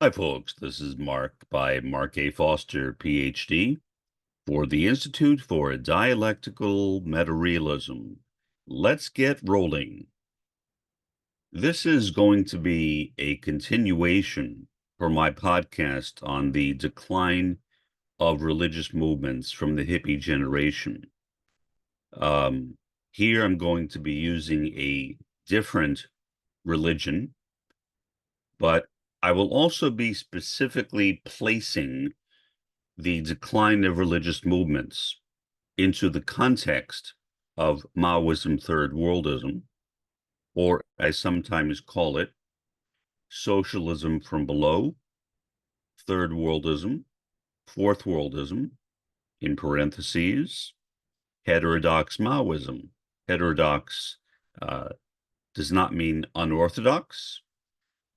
Hi, folks. This is Mark by Mark A. Foster, Ph.D., for the Institute for Dialectical Metarealism. Let's get rolling. This is going to be a continuation for my podcast on the decline of religious movements from the hippie generation. Um, Here I'm going to be using a different religion, but I will also be specifically placing the decline of religious movements into the context of Maoism, Third Worldism, or I sometimes call it socialism from below, Third Worldism, Fourth Worldism, in parentheses, heterodox Maoism. Heterodox uh, does not mean unorthodox.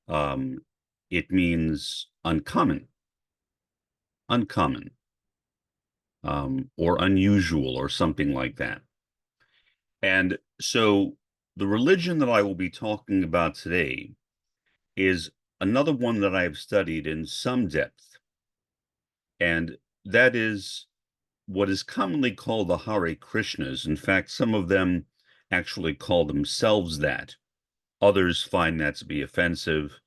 Um, it means uncommon, uncommon, or unusual, or something like that. And so the religion that I will be talking about today is another one that I've studied in some depth, and that is what is commonly called the Hare Krishnas. In fact, some of them actually call themselves that. Others find that to be offensive.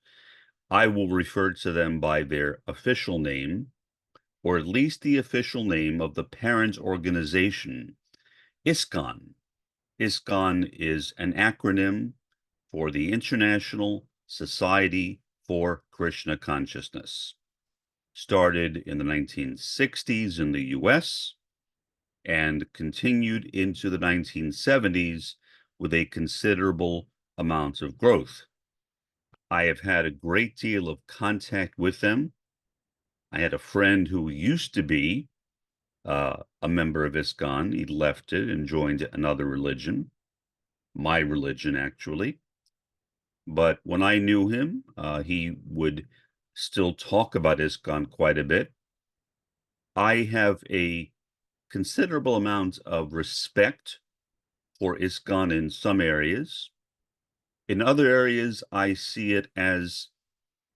I will refer to them by their official name, or at least the official name of the parent organization, ISKCON. ISKCON is an acronym for the International Society for Krishna Consciousness. Started in the 1960s in the US and continued into the 1970s with a considerable amount of growth. I have had a great deal of contact with them. I had a friend who used to be a member of ISKCON. He left it and joined another religion, my religion, actually. But when I knew him, he would still talk about ISKCON quite a bit. I have a considerable amount of respect for ISKCON in some areas. In other areas, I see it as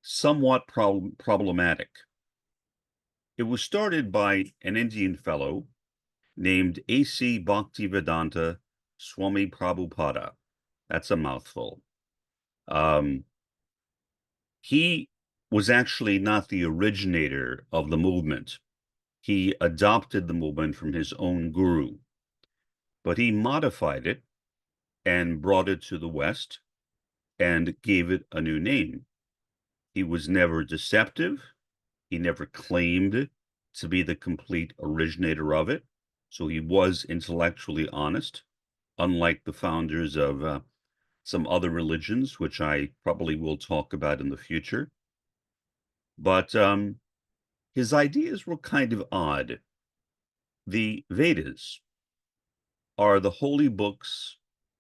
somewhat problematic. It was started by an Indian fellow named A.C. Bhaktivedanta Swami Prabhupada. That's a mouthful. Um, he was actually not the originator of the movement. He adopted the movement from his own guru, but he modified it and brought it to the West and gave it a new name. He was never deceptive. He never claimed to be the complete originator of it. So he was intellectually honest, unlike the founders of some other religions, which I probably will talk about in the future. But his ideas were kind of odd. The Vedas are the holy books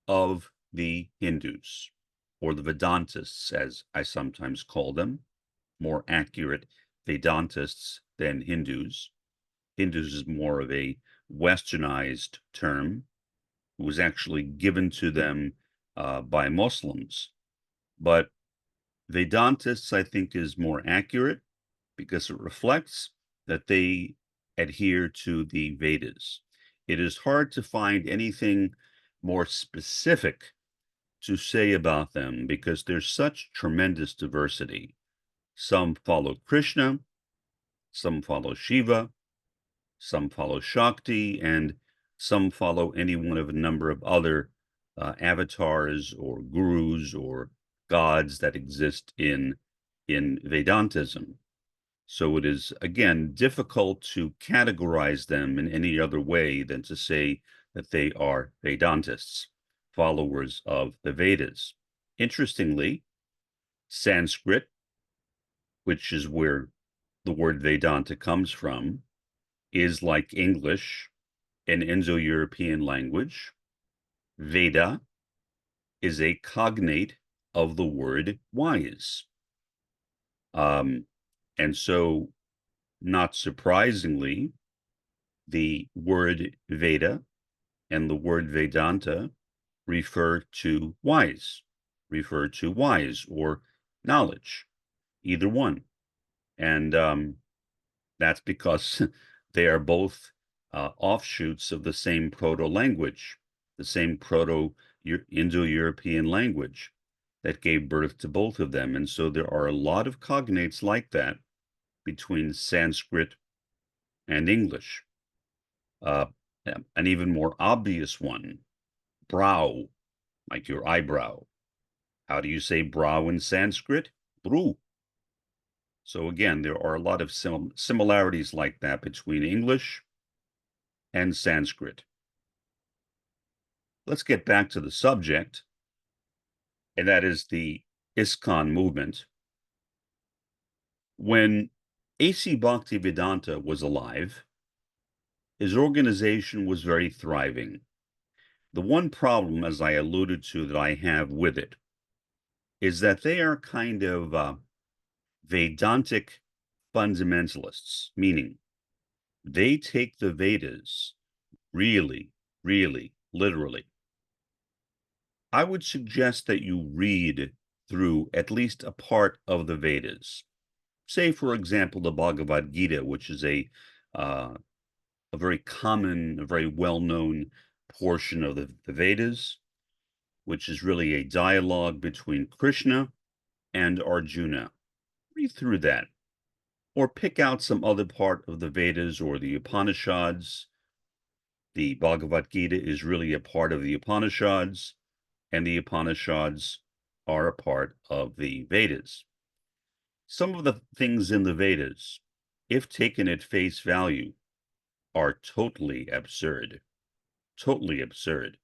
of the Hindus, or the Vedantists, as I sometimes call them. More accurate, Vedantists than Hindus. Hindus is more of a westernized term. It was actually given to them by Muslims. But Vedantists, I think, is more accurate because it reflects that they adhere to the Vedas. It is hard to find anything more specific to say about them because there's such tremendous diversity. Some follow Krishna, some follow Shiva, some follow Shakti, and some follow any one of a number of other avatars or gurus or gods that exist in Vedantism. So it is, again, difficult to categorize them in any other way than to say that they are Vedantists, followers of the Vedas. Interestingly, Sanskrit, which is where the word Vedanta comes from, is like English, an Indo-European language. Veda is a cognate of the word wise. And so, not surprisingly, the word Veda and the word Vedanta refer to wise or knowledge, either one. And that's because they are both offshoots of the same proto-language, the same Indo-European language that gave birth to both of them. And so there are a lot of cognates like that between Sanskrit and English. An even more obvious one, brow, like your eyebrow. How do you say brow in Sanskrit? Bru. So again, there are a lot of similarities like that between English and Sanskrit. Let's get back to the subject, and that is the ISKCON movement. When A.C. Bhaktivedanta was alive, his organization was very thriving. The one problem, as I alluded to, that I have with it is that they are kind of Vedantic fundamentalists, meaning they take the Vedas really, really literally. I would suggest that you read through at least a part of the Vedas. Say, for example, the Bhagavad Gita, which is a very common, a very well-known portion of the Vedas, which is really a dialogue between Krishna and Arjuna. Read through that. Or pick out some other part of the Vedas or the Upanishads. The Bhagavad Gita is really a part of the Upanishads, and the Upanishads are a part of the Vedas. Some of the things in the Vedas, if taken at face value, are totally absurd. Totally absurd.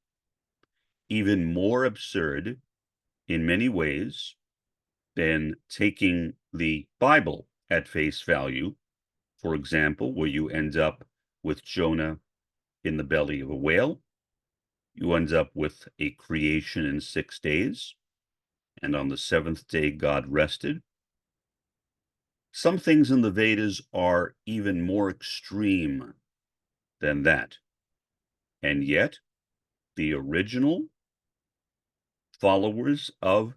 Even more absurd in many ways than taking the Bible at face value, for example, where you end up with Jonah in the belly of a whale. You end up with a creation in 6 days, and on the 7th day God rested. Some things in the Vedas are even more extreme than that. And yet, the original followers of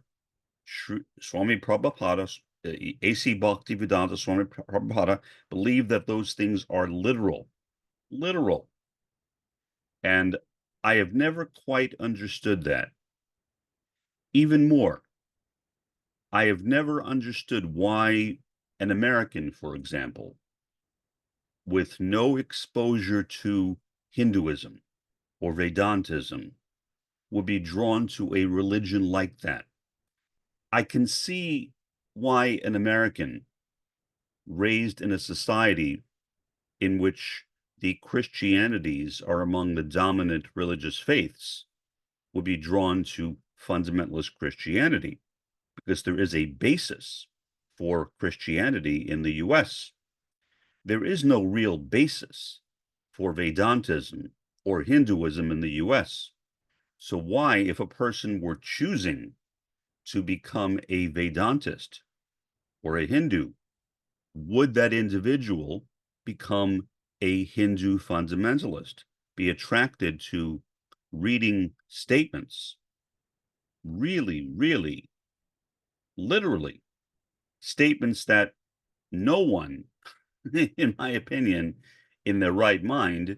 Swami Prabhupada, A.C. Bhaktivedanta Swami Prabhupada, believe that those things are literal. Literal. And I have never quite understood that. Even more, I have never understood why an American, for example, with no exposure to Hinduism or Vedantism, would be drawn to a religion like that. I can see why an American raised in a society in which the Christianities are among the dominant religious faiths would be drawn to fundamentalist Christianity, because there is a basis for Christianity in the US. There is no real basis for Vedantism or Hinduism in the US. So why, if a person were choosing to become a Vedantist or a Hindu, would that individual become a Hindu fundamentalist, be attracted to reading statements, really, really, literally, statements that no one, in my opinion, in their right mind,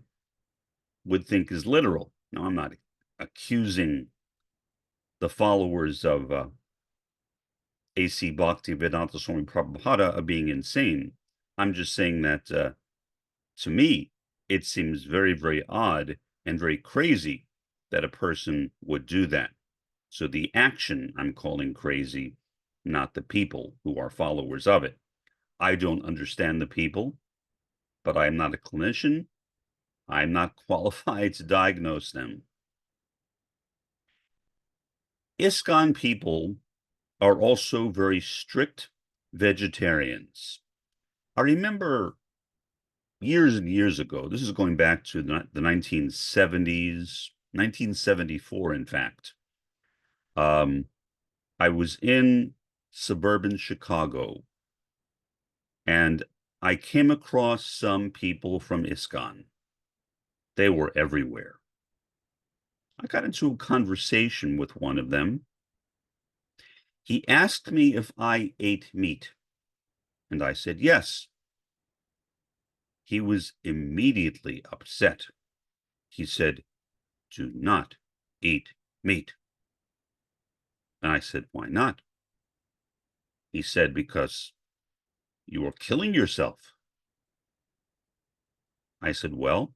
would think is literal? Now, I'm not accusing the followers of A.C. Bhaktivedanta Swami Prabhupada of being insane. I'm just saying that to me, it seems very, very odd and very crazy that a person would do that. So the action I'm calling crazy, not the people who are followers of it. I don't understand the people, but I'm not a clinician. I'm not qualified to diagnose them. ISKCON people are also very strict vegetarians. I remember years and years ago, this is going back to the 1970s, 1974, in fact. I was in suburban Chicago, and I came across some people from ISKCON. They were everywhere. I got into a conversation with one of them. He asked me if I ate meat, And I said, yes. He was immediately upset. He said, do not eat meat. And I said, why not? He said, because you are killing yourself. I said, well,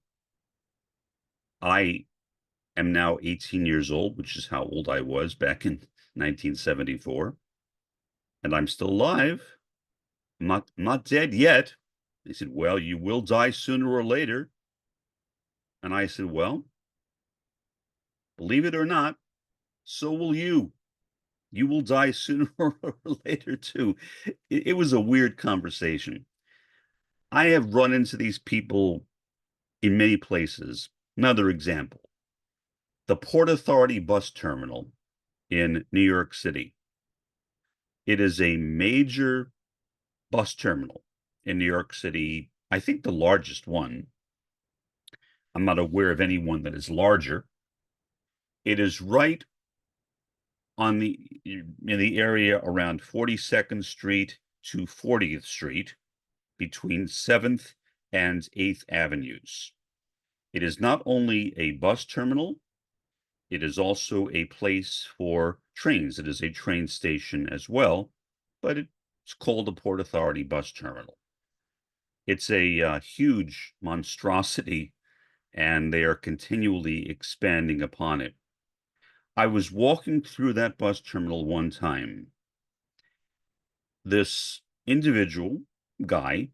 I am now 18 years old, which is how old I was back in 1974, and I'm still alive. I'm not dead yet. He said, well, you will die sooner or later. And I said, well, believe it or not, so will you. You will die sooner or later too. It was a weird conversation. I have run into these people in many places. Another example, the Port Authority bus terminal in New York City. It is a major bus terminal in New York City. I think the largest one. I'm not aware of any one that is larger. It is right on in the area around 42nd Street to 40th Street, between 7th and 8th Avenues. It is not only a bus terminal, it is also a place for trains. It is a train station as well, but it's called the Port Authority bus terminal. It's a huge monstrosity, and they are continually expanding upon it. I was walking through that bus terminal one time. This individual guy,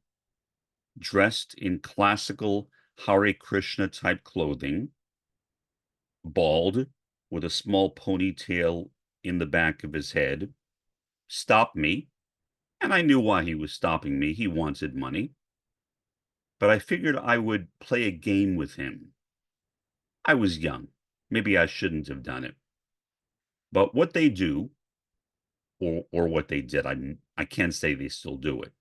dressed in classical Hare Krishna type clothing, bald, with a small ponytail in the back of his head, stopped me. And I knew why he was stopping me. He wanted money. But I figured I would play a game with him. I was young. Maybe I shouldn't have done it. But what they do, or what they did, I can't say they still do it.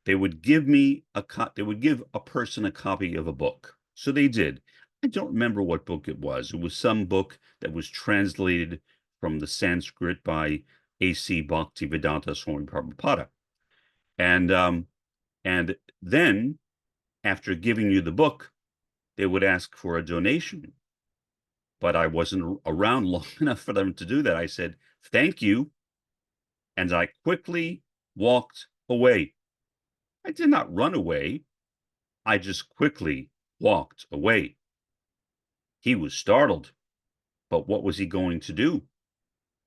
They would give they would give a person a copy of a book. So they did. I don't remember what book it was. It was some book that was translated from the Sanskrit by A.C. Bhaktivedanta Swami Prabhupada. And then, after giving you the book, they would ask for a donation. But I wasn't around long enough for them to do that. I said, thank you. And I quickly walked away. I did not run away. I just quickly walked away. He was startled. But what was he going to do?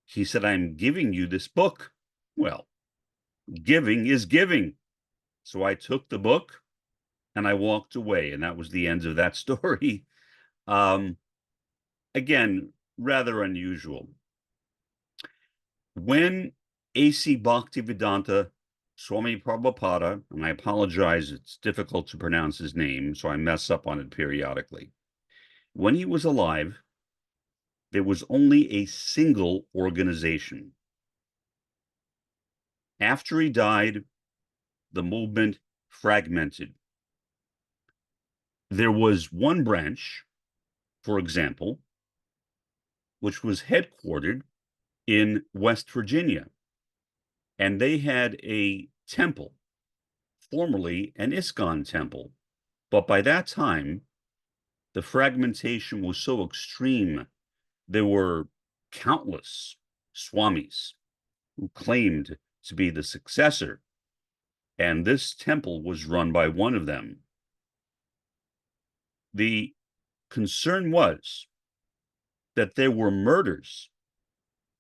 He said, I'm giving you this book. Well, giving is giving. So I took the book and I walked away. And that was the end of that story. Again, rather unusual. When A.C. Bhaktivedanta Swami Prabhupada, and I apologize, it's difficult to pronounce his name, so I mess up on it periodically. When he was alive, there was only a single organization. After he died, the movement fragmented. There was one branch, for example, which was headquartered in West Virginia, and they had a temple, formerly an ISKCON temple. But by that time, the fragmentation was so extreme, there were countless swamis who claimed to be the successor, and this temple was run by one of them. The concern was that there were murders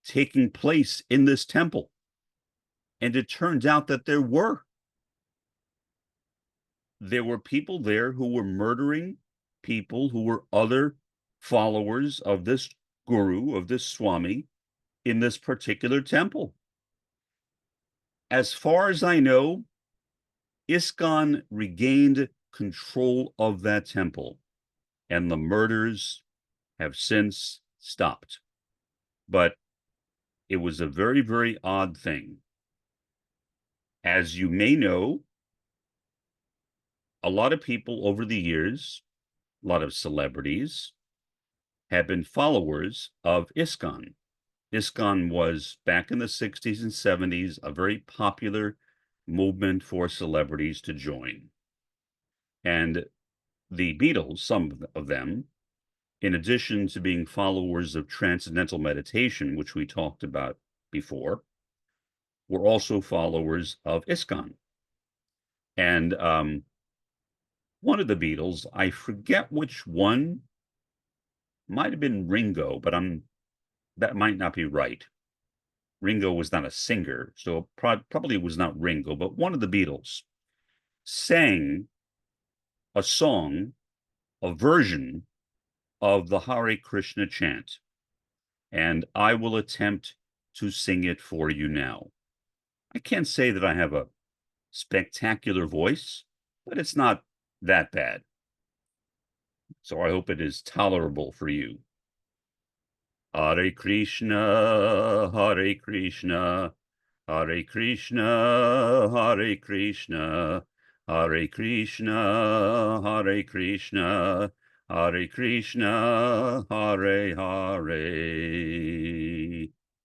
taking place in this temple, and it turned out that there were people there who were murdering people who were other followers of this guru, of this swami, in this particular temple. As far as I know, ISKCON regained control of that temple, and the murders have since stopped. But it was a very, very odd thing. As you may know, a lot of people over the years, a lot of celebrities, have been followers of ISKCON. ISKCON was, back in the 60s and 70s, a very popular movement for celebrities to join. And the Beatles, some of them, in addition to being followers of transcendental meditation, which we talked about before, were also followers of ISKCON. And one of the Beatles, I forget which one, might have been Ringo, but that might not be right. Ringo was not a singer, so probably was not Ringo, but one of the Beatles sang a song, a version of the Hare Krishna chant, and I will attempt to sing it for you now. I can't say that I have a spectacular voice, but it's not that bad. So I hope it is tolerable for you. Hare Krishna, Hare Krishna, Hare Krishna, Hare Krishna, Hare Krishna, Hare Krishna, Hare Krishna, Hare Hare.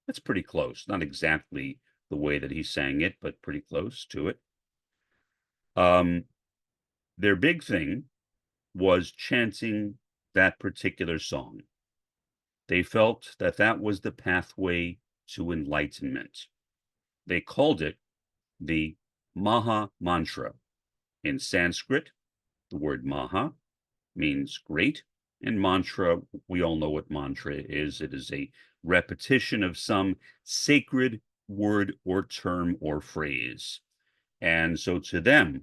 That's pretty close. Not exactly the way that he sang it, but pretty close to it. Their big thing was chanting that particular song. They felt that that was the pathway to enlightenment. They called it the Maha Mantra. In Sanskrit, the word Maha means great, and mantra, we all know what mantra is. It is a repetition of some sacred word or term or phrase. And so to them,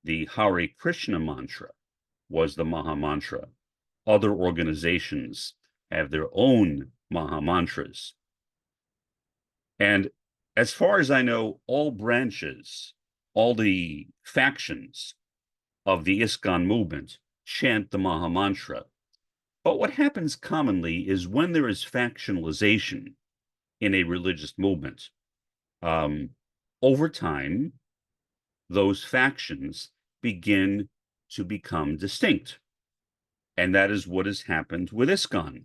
the Hare Krishna mantra was the Maha Mantra. Other organizations have their own Maha Mantras. And as far as I know, all branches, all the factions of the ISKCON movement chant the Maha Mantra. But what happens commonly is when there is factionalization in a religious movement, over time, those factions begin to become distinct. And that is what has happened with ISKCON.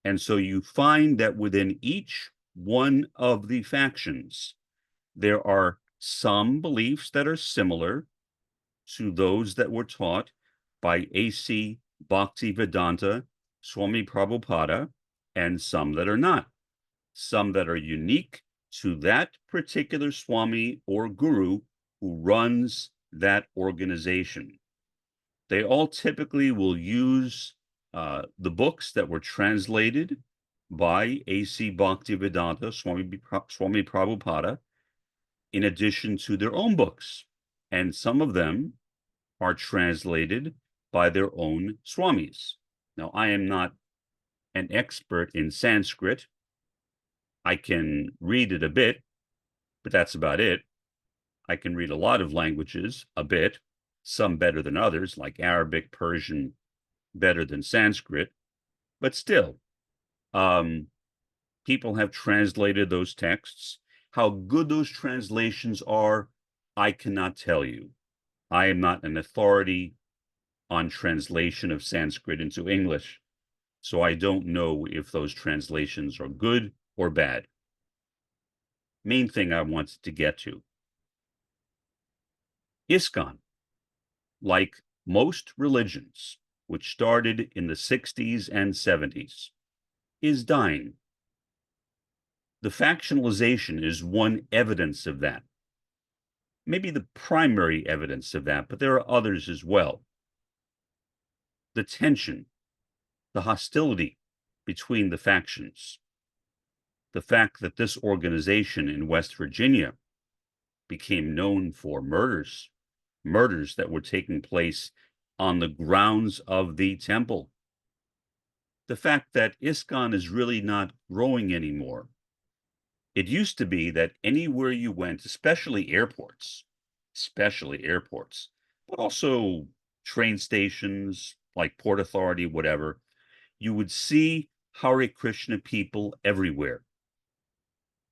And so you find that within each one of the factions, there are some beliefs that are similar to those that were taught by A.C. Bhaktivedanta Swami Prabhupada, and some that are not. Some that are unique to that particular Swami or Guru who runs that organization. They all typically will use the books that were translated by A.C. Bhaktivedanta Swami Prabhupada, in addition to their own books. And some of them are translated by their own Swamis. Now, I am not an expert in Sanskrit. I can read it a bit, but that's about it. I can read a lot of languages a bit, some better than others, like Arabic, Persian, better than Sanskrit. But still, people have translated those texts. How good those translations are, I cannot tell you. I am not an authority on translation of Sanskrit into English, so I don't know if those translations are good or bad. Main thing I wanted to get to. ISKCON, like most religions, which started in the 60s and 70s, is dying. The factionalization is one evidence of that. Maybe the primary evidence of that, but there are others as well. The tension, the hostility between the factions, the fact that this organization in West Virginia became known for murders that were taking place on the grounds of the temple. The fact that ISKCON is really not growing anymore. It used to be that anywhere you went, especially airports, but also train stations like Port Authority, whatever, you would see Hare Krishna people everywhere.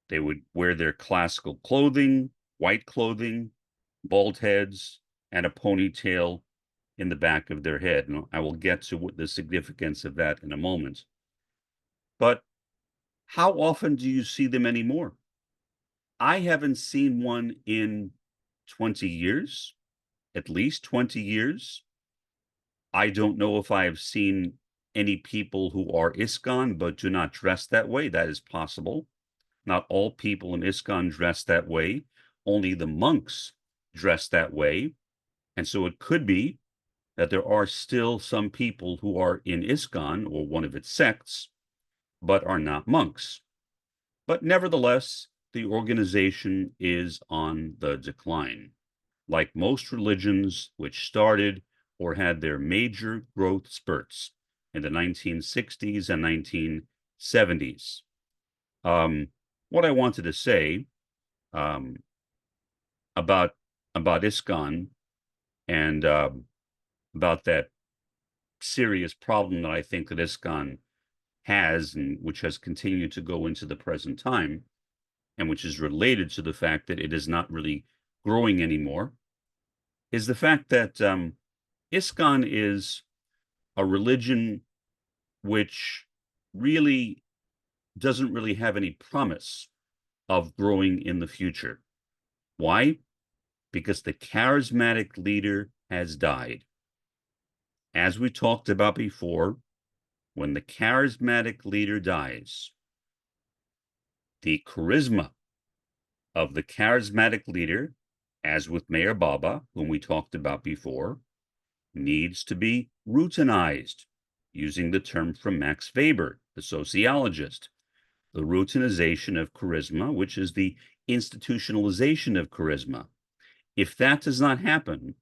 They would wear their classical clothing, white clothing, bald heads, and a ponytail in the back of their head. And I will get to what the significance of that in a moment. But how often do you see them anymore? I haven't seen one in 20 years, at least 20 years. I don't know if I have seen any people who are ISKCON but do not dress that way. That is possible. Not all people in ISKCON dress that way. Only the monks dress that way. And so it could be that there are still some people who are in ISKCON or one of its sects, but are not monks. But nevertheless, the organization is on the decline. Like most religions which started or had their major growth spurts in the 1960s and 1970s. What I wanted to say um, about ISKCON and about that serious problem that I think that ISKCON has, and which has continued to go into the present time, and which is related to the fact that it is not really growing anymore, is the fact that ISKCON is a religion which really doesn't really have any promise of growing in the future. Why? Because the charismatic leader has died. As we talked about before, when the charismatic leader dies, the charisma of the charismatic leader, as with Mayor Baba, whom we talked about before, needs to be routinized, using the term from Max Weber, the sociologist. The routinization of charisma, which is the institutionalization of charisma. If that does not happen,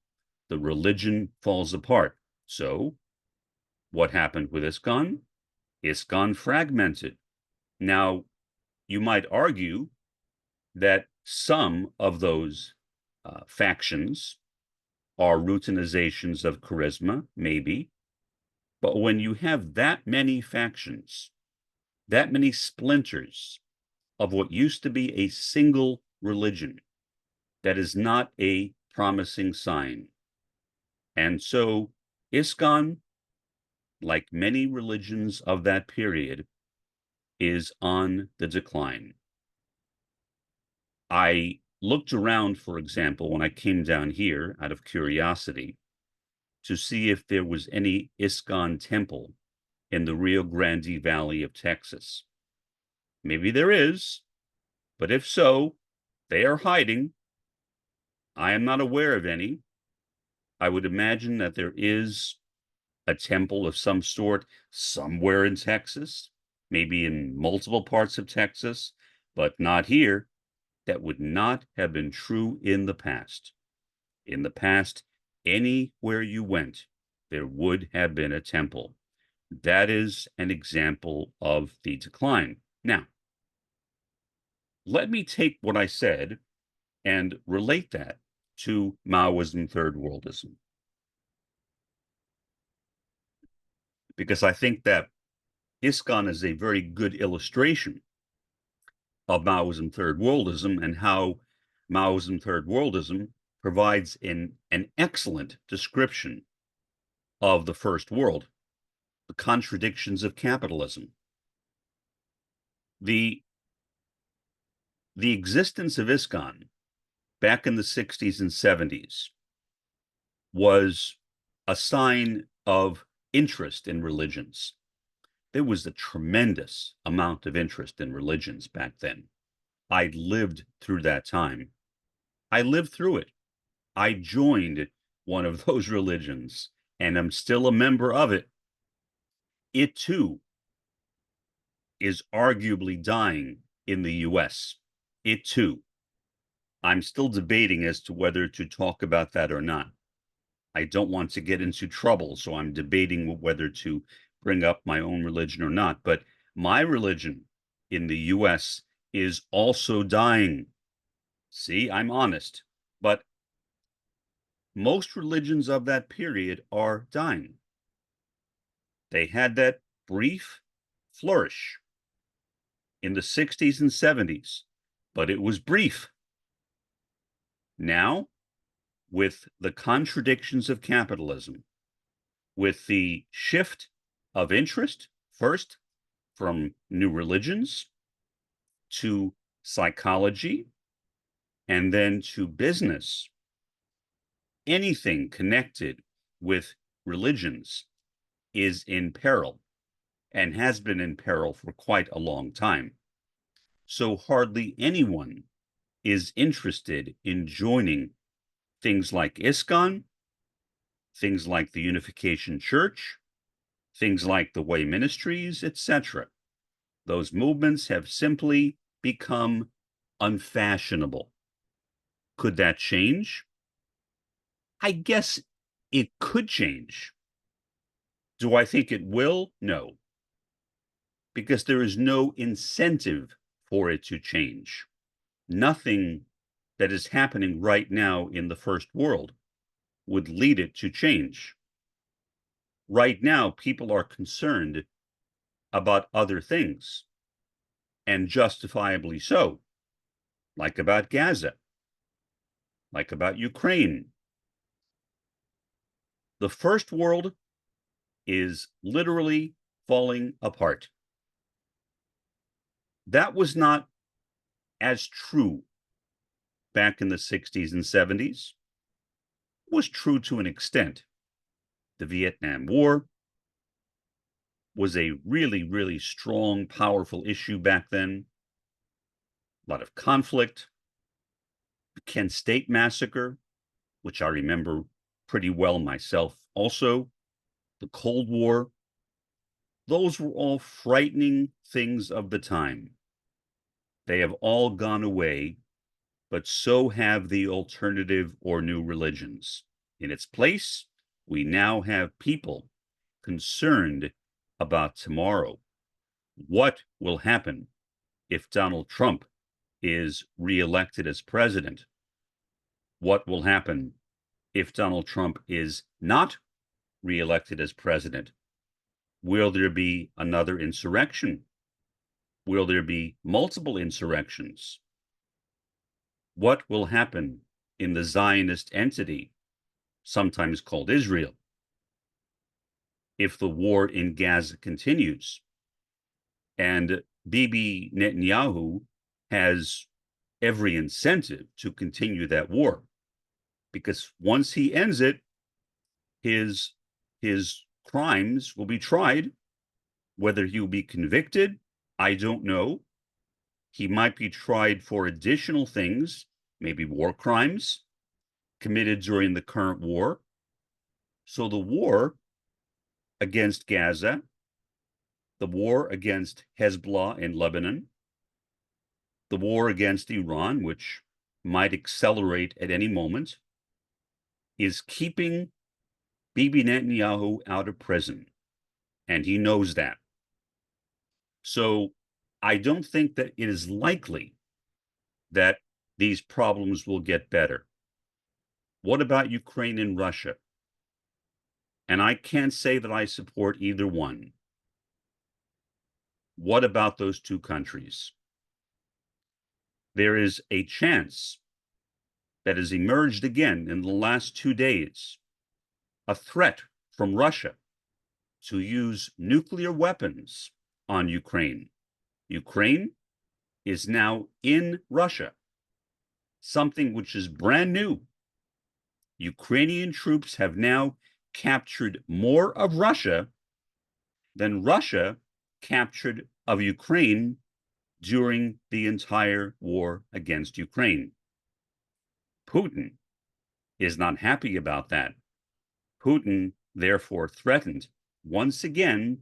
the religion falls apart. So, what happened with ISKCON? ISKCON fragmented. Now, you might argue that some of those factions are routinizations of charisma, maybe. But when you have that many factions, that many splinters of what used to be a single religion, that is not a promising sign. And so ISKCON, like many religions of that period, is on the decline. I looked around, for example, when I came down here out of curiosity to see if there was any ISKCON temple in the Rio Grande Valley of Texas. Maybe there is, but if so, they are hiding. I am not aware of any. I would imagine that there is a temple of some sort somewhere in Texas, maybe in multiple parts of Texas, but not here. That would not have been true in the past. In the past, anywhere you went, there would have been a temple. That is an example of the decline. Now, let me take what I said and relate that to Maoism, Third Worldism. Because I think that ISKCON is a very good illustration of Maoism, Third Worldism, and how Maoism, Third Worldism provides an excellent description of the First World, the contradictions of capitalism. The existence of ISKCON back in the 60s and 70s was a sign of interest in religions. There was a tremendous amount of interest in religions back then. I lived through that time. I lived through it. I joined one of those religions and am still a member of it. It too is arguably dying in the US. It too. I'm still debating as to whether to talk about that or not. I don't want to get into trouble, so I'm debating whether to bring up my own religion or not. But my religion in the US is also dying. See, I'm honest. But most religions of that period are dying. They had that brief flourish in the 60s and 70s, but it was brief. Now, with the contradictions of capitalism, with the shift of interest, first from new religions to psychology, and then to business, anything connected with religions is in peril and has been in peril for quite a long time. So hardly anyone is interested in joining things like ISKCON, things like the Unification Church, things like the Way Ministries, etc. Those movements have simply become unfashionable. Could that change? I guess it could change. Do I think it will? No, because there is no incentive for it to change. Nothing that is happening right now in the first world would lead it to change. Right now, people are concerned about other things, and justifiably so, like about Gaza, like about Ukraine. The first world is literally falling apart. That was not as true back in the 60s and 70s. It was true to an extent. The Vietnam War was a really, really strong, powerful issue back then. A lot of conflict. The Kent State Massacre, which I remember pretty well myself also. The Cold War. Those were all frightening things of the time. They have all gone away, but so have the alternative or new religions. In its place, we now have people concerned about tomorrow. What will happen if Donald Trump is reelected as president? What will happen if Donald Trump is not reelected as president? Will there be another insurrection? Will there be multiple insurrections? What will happen in the Zionist entity, sometimes called Israel, if the war in Gaza continues? And Bibi Netanyahu has every incentive to continue that war, because once he ends it, his crimes will be tried. Whether he will be convicted, I don't know. He might be tried for additional things, maybe war crimes committed during the current war. So the war against Gaza, the war against Hezbollah in Lebanon, the war against Iran, which might accelerate at any moment, is keeping Bibi Netanyahu out of prison. And he knows that. So I don't think that it is likely that these problems will get better. What about Ukraine and Russia? And I can't say that I support either one. What about those two countries? There is a chance that has emerged again in the last 2 days, a threat from Russia to use nuclear weapons on Ukraine. Ukraine is now in Russia, something which is brand new. Ukrainian troops have now captured more of Russia than Russia captured of Ukraine during the entire war against Ukraine. Putin is not happy about that. Putin therefore threatened once again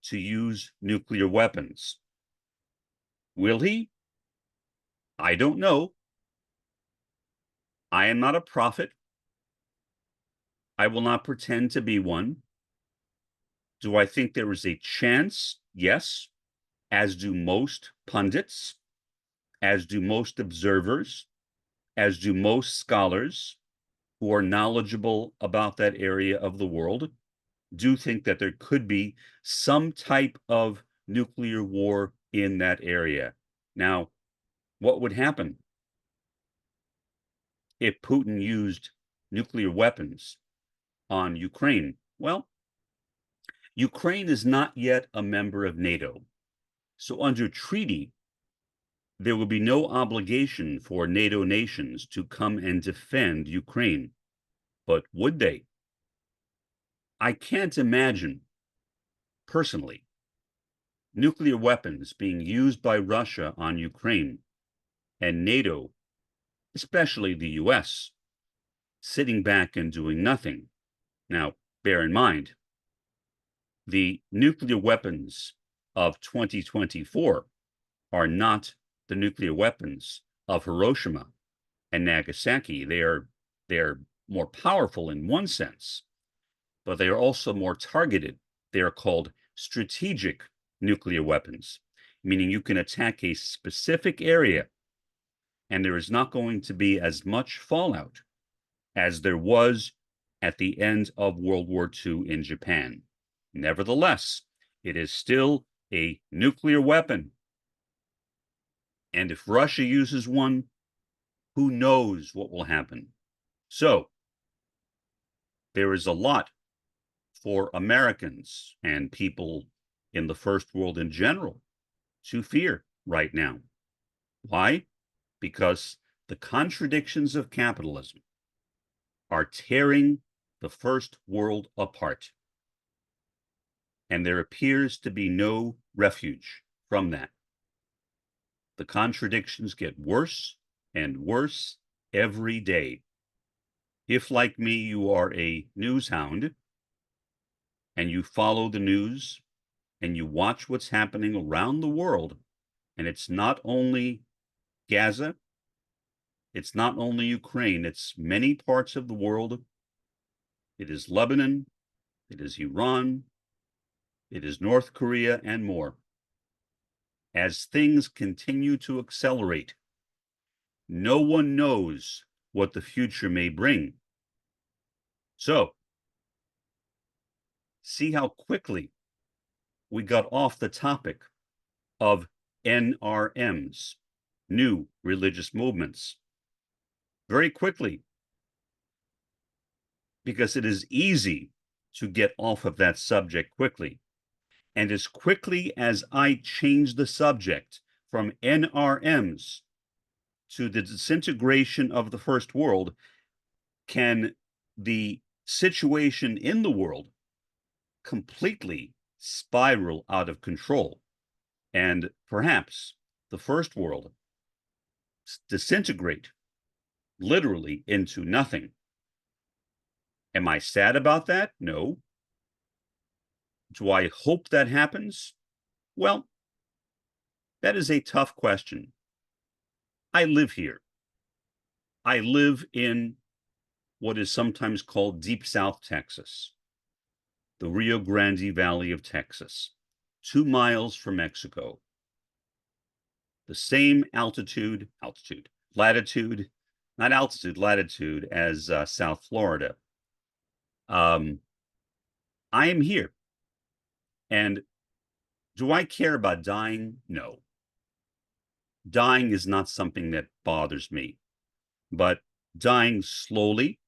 to use nuclear weapons. Will he? I don't know. I am not a prophet. I will not pretend to be one. Do I think there is a chance? Yes, as do most pundits, as do most observers, as do most scholars who are knowledgeable about that area of the world, do think that there could be some type of nuclear war in that area. Now, what would happen if Putin used nuclear weapons on Ukraine? Well, Ukraine is not yet a member of NATO. So under treaty, there will be no obligation for NATO nations to come and defend Ukraine. But would they? I can't imagine, personally, nuclear weapons being used by Russia on Ukraine and NATO, especially the US, sitting back and doing nothing. Now, bear in mind, the nuclear weapons of 2024 are not the nuclear weapons of Hiroshima and Nagasaki. They're more powerful in one sense, but they are also more targeted. They are called strategic nuclear weapons, meaning you can attack a specific area and there is not going to be as much fallout as there was at the end of World War II in Japan. Nevertheless, it is still a nuclear weapon. And if Russia uses one, who knows what will happen? So, there is a lot for Americans and people in the first world in general to fear right now. Why? Because the contradictions of capitalism are tearing the first world apart. And there appears to be no refuge from that. The contradictions get worse and worse every day. If, like me, you are a news hound and you follow the news and you watch what's happening around the world, and it's not only Gaza, it's not only Ukraine, it's many parts of the world. It is Lebanon, it is Iran, it is North Korea, and more. As things continue to accelerate, no one knows what the future may bring. So, see how quickly we got off the topic of NRMs, new religious movements. Very quickly, because it is easy to get off of that subject quickly. And as quickly as I change the subject from NRMs to the disintegration of the first world, can the situation in the world completely spiral out of control, and perhaps the first world disintegrate literally into nothing. Am I sad about that? No. Do I hope that happens? Well, that is a tough question. I live here. I live in what is sometimes called Deep South Texas, the Rio Grande Valley of Texas, 2 miles from Mexico. The same latitude as South Florida. I am here. And do I care about dying? No. Dying is not something that bothers me. But dying slowly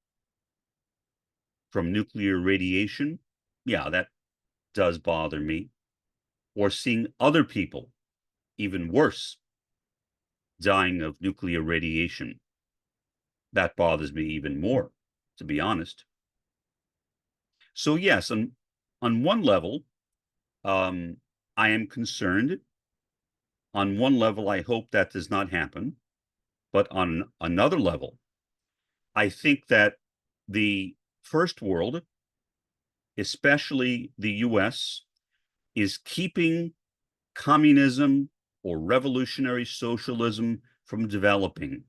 from nuclear radiation, yeah, that does bother me. Or seeing other people, even worse, dying of nuclear radiation, that bothers me even more, to be honest. So yes, on one level, I am concerned. On one level, I hope that does not happen. But on another level, I think that the first world, especially the US, is keeping communism or revolutionary socialism from developing.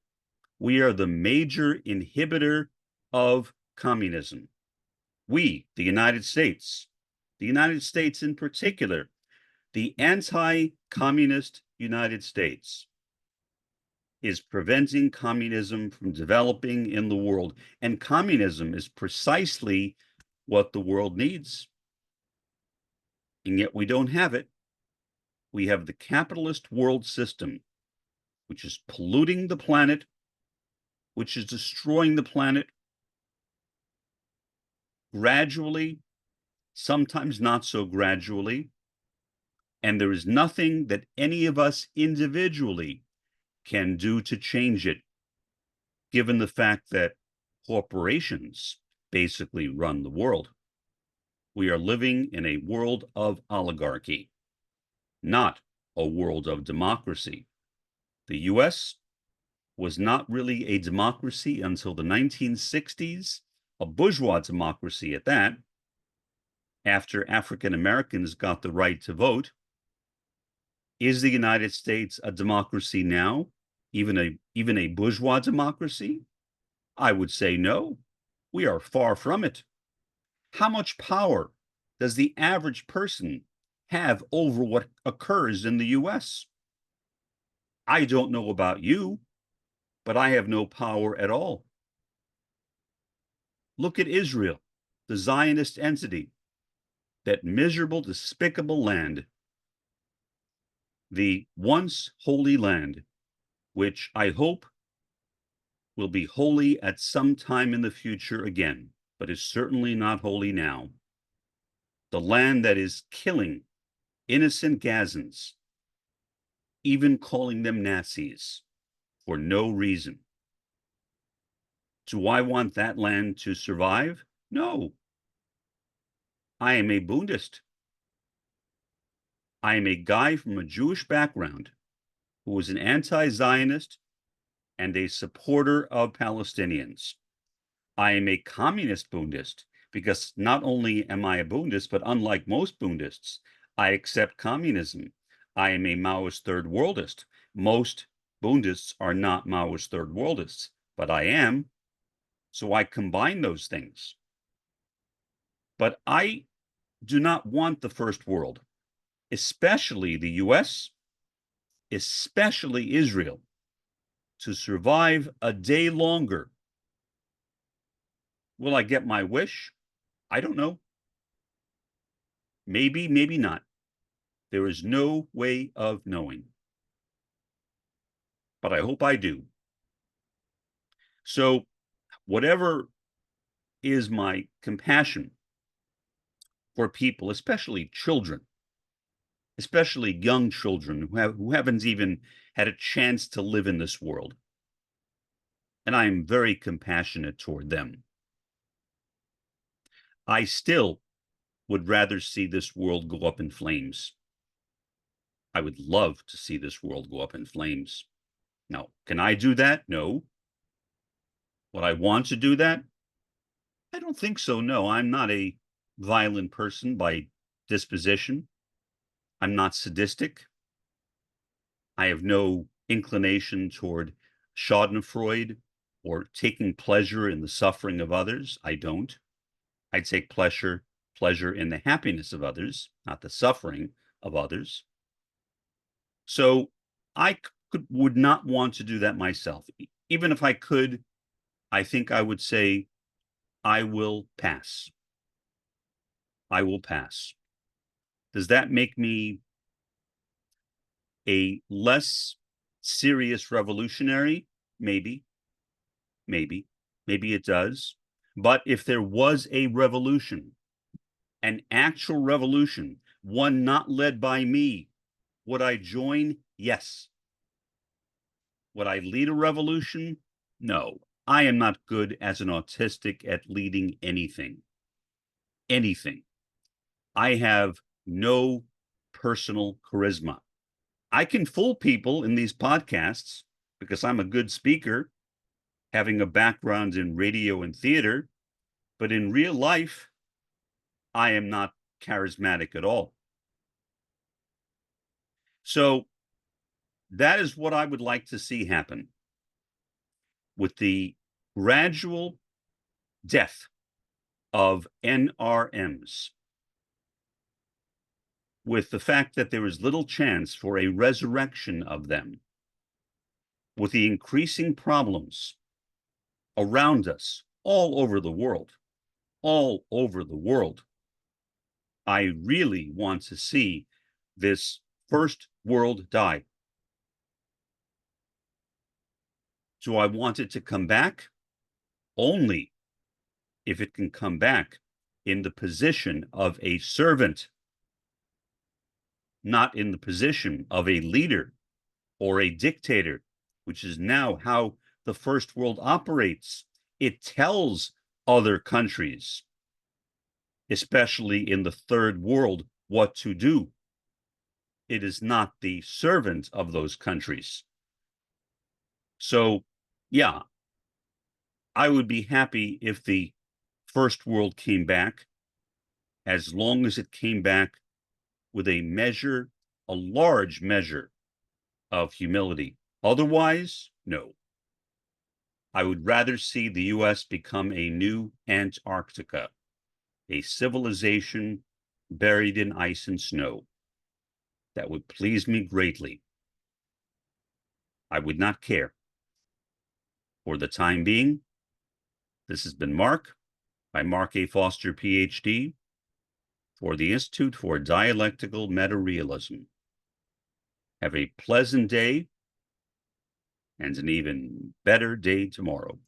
We are the major inhibitor of communism. We, the United States in particular, the anti-communist United States, is preventing communism from developing in the world. And communism is precisely what the world needs. And yet we don't have it. We have the capitalist world system, which is polluting the planet, which is destroying the planet gradually, sometimes not so gradually. And there is nothing that any of us individually can do to change it, given the fact that corporations basically run the world. We are living in a world of oligarchy, not a world of democracy. The US was not really a democracy until the 1960s, a bourgeois democracy at that, after African Americans got the right to vote. Is the United States a democracy now? Even a bourgeois democracy? I would say no. We are far from it. How much power does the average person have over what occurs in the US? I don't know about you, but I have no power at all. Look at Israel, the Zionist entity, that miserable, despicable land, the once holy land, which I hope will be holy at some time in the future again, but is certainly not holy now. The land that is killing innocent Gazans, even calling them Nazis for no reason. Do I want that land to survive? No. I am a Buddhist. I am a guy from a Jewish background who was an anti-Zionist and a supporter of Palestinians. I am a communist Buddhist because not only am I a Buddhist, but unlike most Buddhists, I accept communism. I am a Maoist third worldist. Most Buddhists are not Maoist third worldists, but I am. So I combine those things. But I do not want the first world, especially the US, especially Israel, to survive a day longer. Will I get my wish? I don't know. Maybe, maybe not. There is no way of knowing. But I hope I do. So, whatever is my compassion for people, especially children, especially young children who haven't even had a chance to live in this world. And I am very compassionate toward them. I still would rather see this world go up in flames. I would love to see this world go up in flames. Now, can I do that? No. Would I want to do that? I don't think so. No, I'm not a violent person by disposition. I'm not sadistic. I have no inclination toward schadenfreude or taking pleasure in the suffering of others. I don't. I take pleasure in the happiness of others, not the suffering of others. So I would not want to do that myself. Even if I could, I think I would say, I will pass. I will pass. Does that make me a less serious revolutionary? Maybe. Maybe it does. But if there was a revolution, an actual revolution, one not led by me, would I join? Yes. Would I lead a revolution? No. I am not good as an autistic at leading anything. Anything. I have no personal charisma. I can fool people in these podcasts because I'm a good speaker, having a background in radio and theater, but in real life, I am not charismatic at all. So that is what I would like to see happen with the gradual death of NRMs, with the fact that there is little chance for a resurrection of them, with the increasing problems around us all over the world, I really want to see this first world die. Do I want it to come back? Only if it can come back in the position of a servant, not in the position of a leader or a dictator. which is now how the first world operates. It tells other countries, especially in the third world, what to do. It is not the servant of those countries. So, yeah, I would be happy if the first world came back, as long as it came back with a large measure of humility. Otherwise, no. I would rather see the US become a new Antarctica, a civilization buried in ice and snow. That would please me greatly. I would not care. For the time being, this has been Mark, by Mark A. Foster, Ph.D., for the Institute for Dialectical Meta-Realism. Have a pleasant day and an even better day tomorrow.